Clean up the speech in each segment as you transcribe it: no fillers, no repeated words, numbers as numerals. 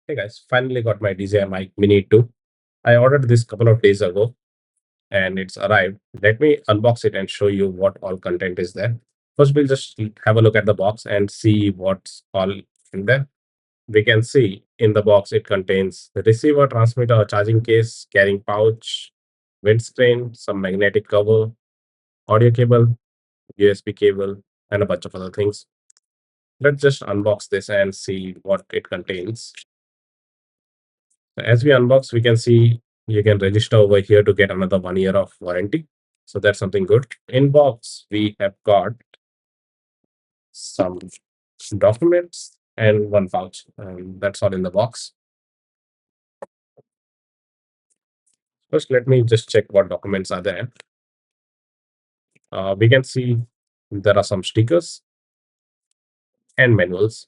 Hey guys, finally got my DJI Mic Mini 2. I ordered this couple of days ago and it's arrived. Let me unbox it and show you what all content is there. First, we'll just have a look at the box and see what's all in there. We can see in the box it contains the receiver, transmitter, a charging case, carrying pouch, windscreen, some magnetic cover, audio cable, USB cable, and a bunch of other things. Let's just unbox this and see what it contains. As we unbox, we can see you can register over here to get another 1 year of warranty. So that's something good. In box, we have got some documents and one pouch. That's all in the box. First, let me just check what documents are there. We can see there are some stickers and manuals.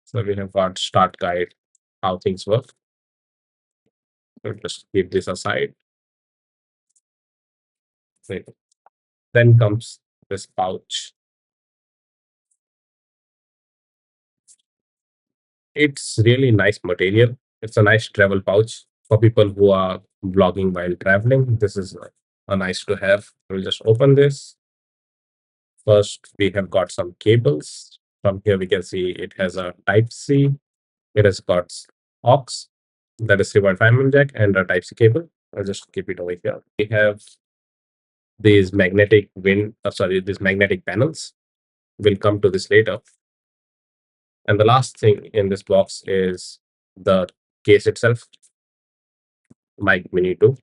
So we have got start guide, how things work. So just keep this aside. Right. Then comes this pouch. It's really nice material. It's a nice travel pouch for people who are vlogging while traveling. This is a nice to have. We'll just open this. First, we have got some cables. From here, we can see it has a Type C. It has got aux, that is 3.5 mm jack, and a Type C cable. I'll just keep it over here. We have these these magnetic panels. We'll come to this later. And the last thing in this box is the case itself, Mic Mini 2.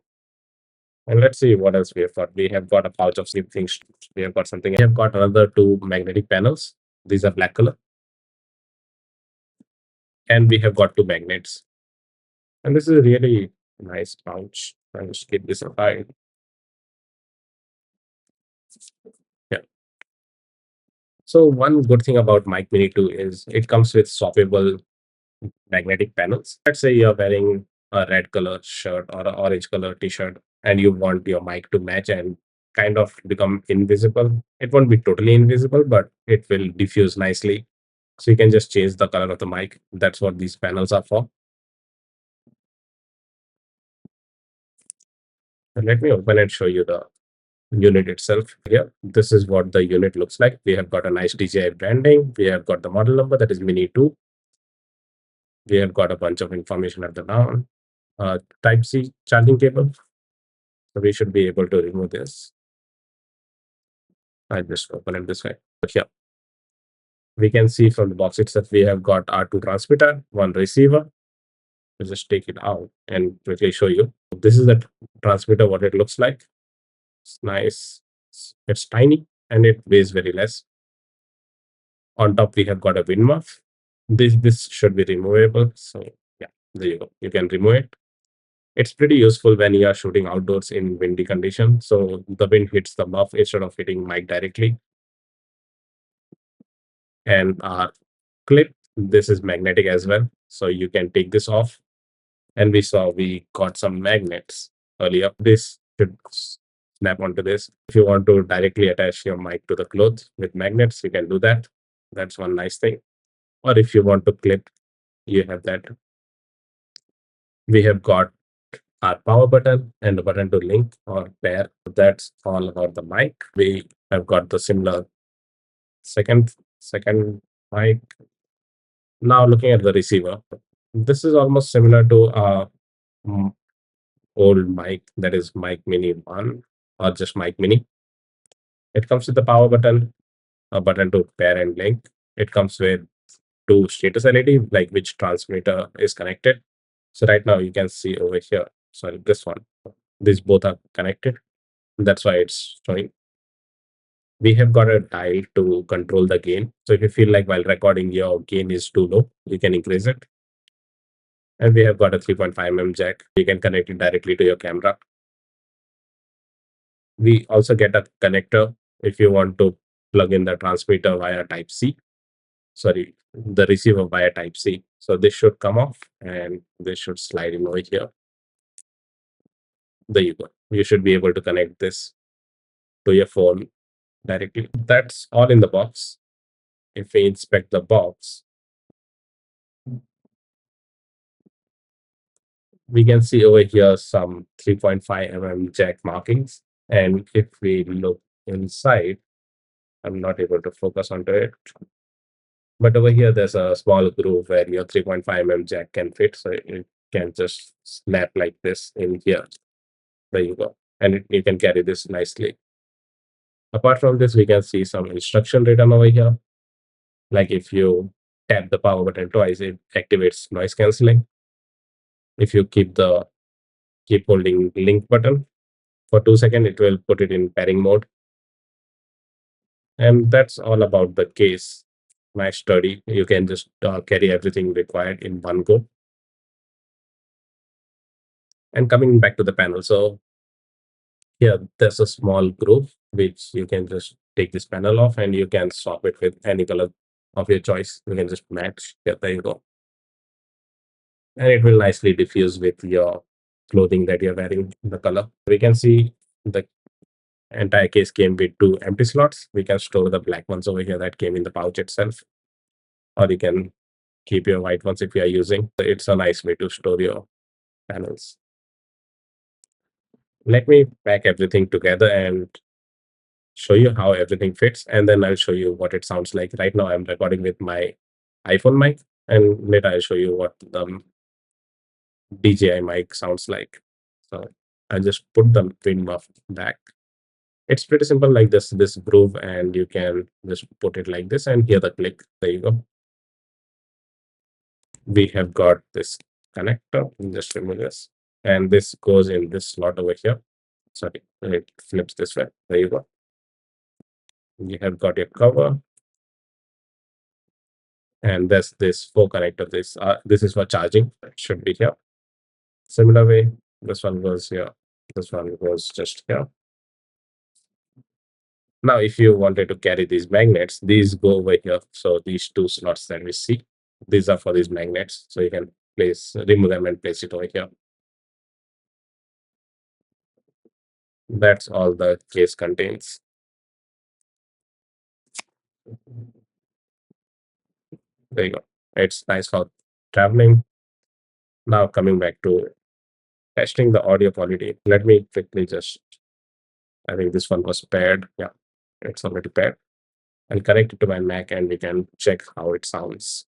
And let's see what else we have got. We have got a pouch of sleep things. We have got something. We have got another two magnetic panels. These are black color. And we have got two magnets. And this is a really nice pouch. I'll just keep this aside. Yeah. So one good thing about Mic Mini 2 is it comes with swappable magnetic panels. Let's say you're wearing a red color shirt or an orange color t-shirt and you want your mic to match and kind of become invisible. It won't be totally invisible, but it will diffuse nicely. So you can just change the color of the mic. That's what these panels are for. And let me open and show you the unit itself here. This is what the unit looks like. We have got a nice DJI branding. We have got the model number, that is Mini 2. We have got a bunch of information at the down. Type C charging cable. So we should be able to remove this. I just open it this way. But here, we can see from the box itself, we have got our two transmitter, one receiver. I'll just take it out and quickly show you. This is the transmitter, what it looks like. It's nice. It's tiny and it weighs very less. On top, we have got a wind muff. This should be removable. So yeah, there you go. You can remove it. It's pretty useful when you are shooting outdoors in windy conditions. So the wind hits the muff instead of hitting mic directly. And our clip, this is magnetic as well. So you can take this off. And we saw we got some magnets earlier. This should snap onto this. If you want to directly attach your mic to the clothes with magnets, you can do that. That's one nice thing. Or if you want to clip, you have that. We have got our power button and the button to link or pair. That's all about the mic. We have got the similar second mic. Now looking at the receiver, this is almost similar to mm, old mic, that is Mic Mini 1 or just Mic Mini. It comes with the power button, a button to pair and link. It comes with two status LED, like which transmitter is connected. So right now you can see over here, sorry, this one, these both are connected. That's why it's showing. We have got a dial to control the gain. So if you feel like while recording your gain is too low, you can increase it. And we have got a 3.5 mm jack. You can connect it directly to your camera. We also get a connector if you want to plug in the transmitter via Type C. Sorry, the receiver via Type C. So this should come off and this should slide in over here. There you go. You should be able to connect this to your phone directly. That's all in the box. If we inspect the box, We can see over here some 3.5 jack markings. And if we look inside, I'm not able to focus onto it. But over here, there's a small groove where your 3.5 jack can fit. So it can just snap like this in here. There you go. And you can carry this nicely. Apart from this, we can see some instruction written over here. Like if you tap the power button twice, it activates noise cancelling. If you keep holding link button for 2 seconds, it will put it in pairing mode. And that's all about the case. Nice sturdy. You can just carry everything required in one go. And coming back to the panel, so here there's a small groove which you can just take this panel off and you can swap it with any color of your choice. You can just match. Yeah, there you go. And it will nicely diffuse with your clothing that you're wearing, the color. We can see the entire case came with two empty slots. We can store the black ones over here that came in the pouch itself, or you can keep your white ones if you are using. It's a nice way to store your panels. Let me pack everything together and show you how everything fits, and then I'll show you what it sounds like. Right now, I'm recording with my iPhone mic, and later I'll show you what the DJI mic sounds like. So I just put the wind muff back. It's pretty simple, like this groove, and you can just put it like this and hear the click. There you go. We have got this connector. Just remove this, and this goes in this slot over here. Sorry, it flips this way. There you go. You have got your cover, and there's this 4 connector. This is for charging. It should be here. Similar way, this one goes here. This one goes just here. Now, if you wanted to carry these magnets, these go over here. So these two slots that we see, these are for these magnets. So you can remove them and place it over here. That's all the case contains. There you go. It's nice for traveling. Now coming back to testing the audio quality. Let me quickly I think this one was paired. Yeah, it's already paired. I'll connect it to my Mac and we can check how it sounds.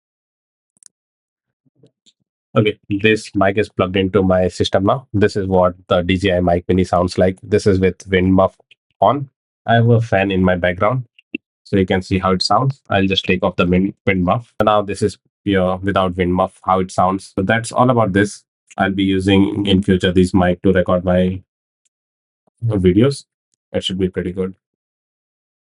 Okay, this mic is plugged into my system now. This is what the DJI Mic Mini sounds like. This is with wind muff on. I have a fan in my background, so you can see how it sounds. I'll just take off the wind muff. So now this is pure without wind muff, how it sounds. So that's all about this. I'll be using in future this mic to record my videos. It should be pretty good.